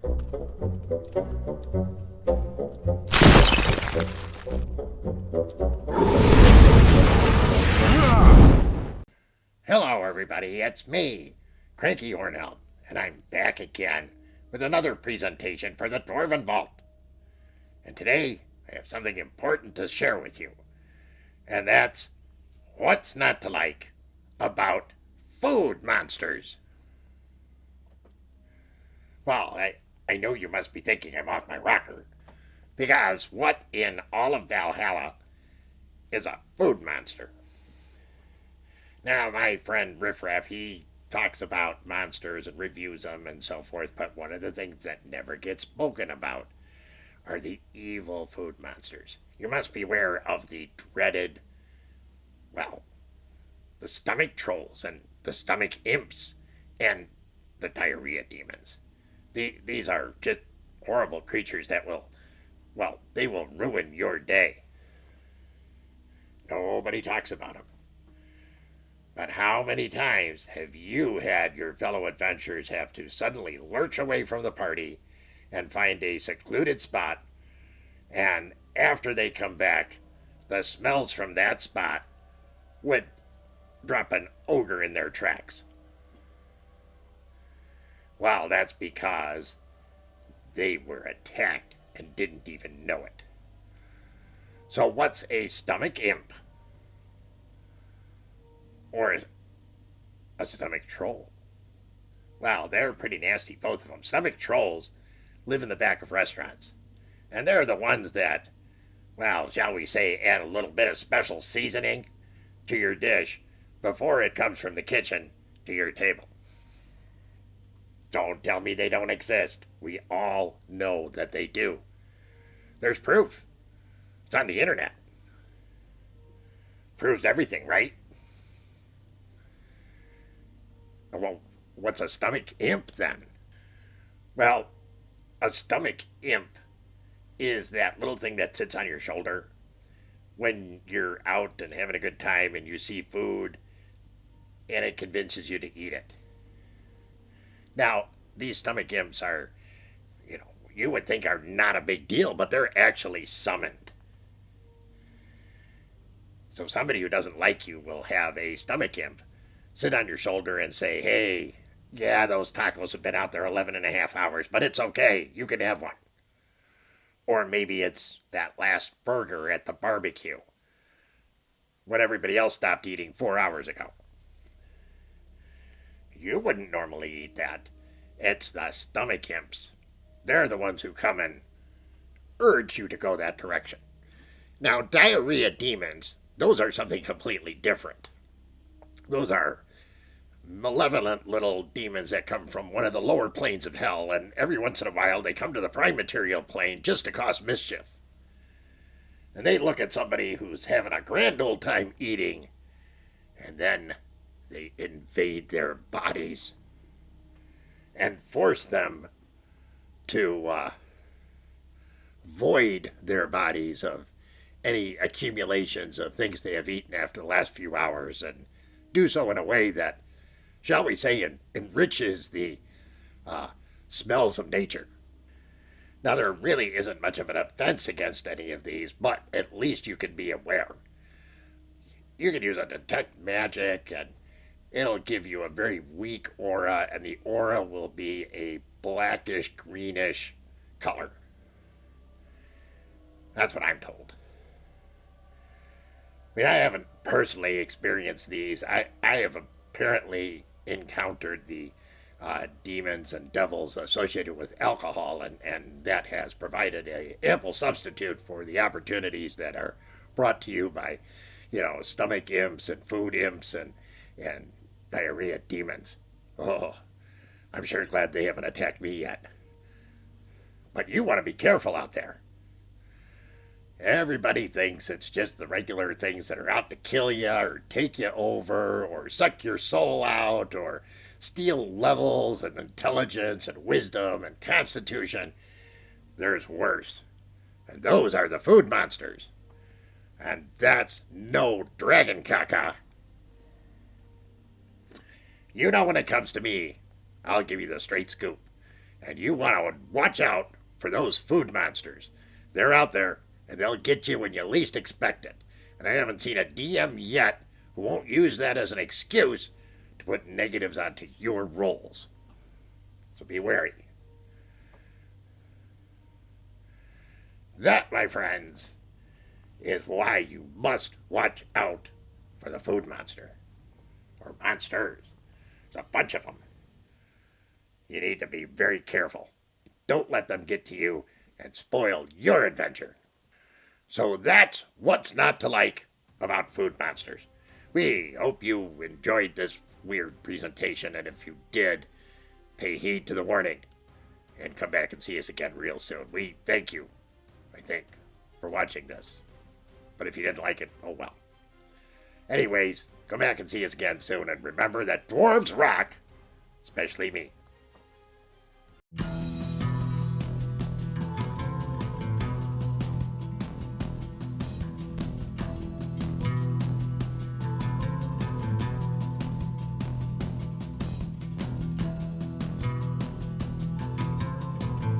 Hello, everybody. It's me, Cranky Hornhelm, and I'm back again with another presentation for the Dwarven Vault. And today, I have something important to share with you, and that's what's not to like about food monsters. Well, I know you must be thinking I'm off my rocker, because what in all of Valhalla is a food monster? Now, my friend Riffraff, he talks about monsters and reviews them and so forth, but one of the things that never gets spoken about are the evil food monsters. You must be aware of the dreaded, well, the stomach trolls and the stomach imps and the diarrhea demons. These are just horrible creatures that will, well, they will ruin your day. Nobody talks about them. But how many times have you had your fellow adventurers have to suddenly lurch away from the party and find a secluded spot, and after they come back, the smells from that spot would drop an ogre in their tracks? Well, that's because they were attacked and didn't even know it. So what's a stomach imp? Or a stomach troll? Well, they're pretty nasty, both of them. Stomach trolls live in the back of restaurants. And they're the ones that, well, shall we say, add a little bit of special seasoning to your dish before it comes from the kitchen to your table. Don't tell me they don't exist. We all know that they do. There's proof. It's on the internet. Proves everything, right? Well, what's a stomach imp then? Well, a stomach imp is that little thing that sits on your shoulder when you're out and having a good time and you see food and it convinces you to eat it. Now, these stomach imps are, you would think are not a big deal, but they're actually summoned. So somebody who doesn't like you will have a stomach imp sit on your shoulder and say, hey, yeah, those tacos have been out there 11 and a half hours, but it's okay. You can have one. Or maybe it's that last burger at the barbecue when everybody else stopped eating 4 hours ago. You wouldn't normally eat that. It's the stomach imps. They're the ones who come and urge you to go that direction. Now, diarrhea demons, those are something completely different. Those are malevolent little demons that come from one of the lower planes of hell, and every once in a while they come to the prime material plane just to cause mischief. And they look at somebody who's having a grand old time eating, and then they invade their bodies and force them to void their bodies of any accumulations of things they have eaten after the last few hours, and do so in a way that, shall we say, enriches the smells of nature. Now, there really isn't much of an offense against any of these, but at least you can be aware. You can use a detect magic, and it'll give you a very weak aura, and the aura will be a blackish, greenish color. That's what I'm told. I mean, I haven't personally experienced these. I have apparently encountered the demons and devils associated with alcohol, and that has provided an ample substitute for the opportunities that are brought to you by, stomach imps and food imps and diarrhea demons. Oh, I'm sure glad they haven't attacked me yet. But you want to be careful out there. Everybody thinks it's just the regular things that are out to kill you or take you over or suck your soul out or steal levels and intelligence and wisdom and constitution. There's worse. And those are the food monsters. And that's no dragon caca. You know, when it comes to me, I'll give you the straight scoop. And you want to watch out for those food monsters. They're out there, and they'll get you when you least expect it. And I haven't seen a DM yet who won't use that as an excuse to put negatives onto your rolls. So be wary. That, my friends, is why you must watch out for the food monster. Or monsters. There's a bunch of them. You need to be very careful. Don't let them get to you and spoil your adventure. So that's what's not to like about food monsters. We hope you enjoyed this weird presentation, and if you did, pay heed to the warning and come back and see us again real soon. We thank you, I think, for watching this. But if you didn't like it, oh well. Anyways, come back and see us again soon, and remember that dwarves rock, especially me.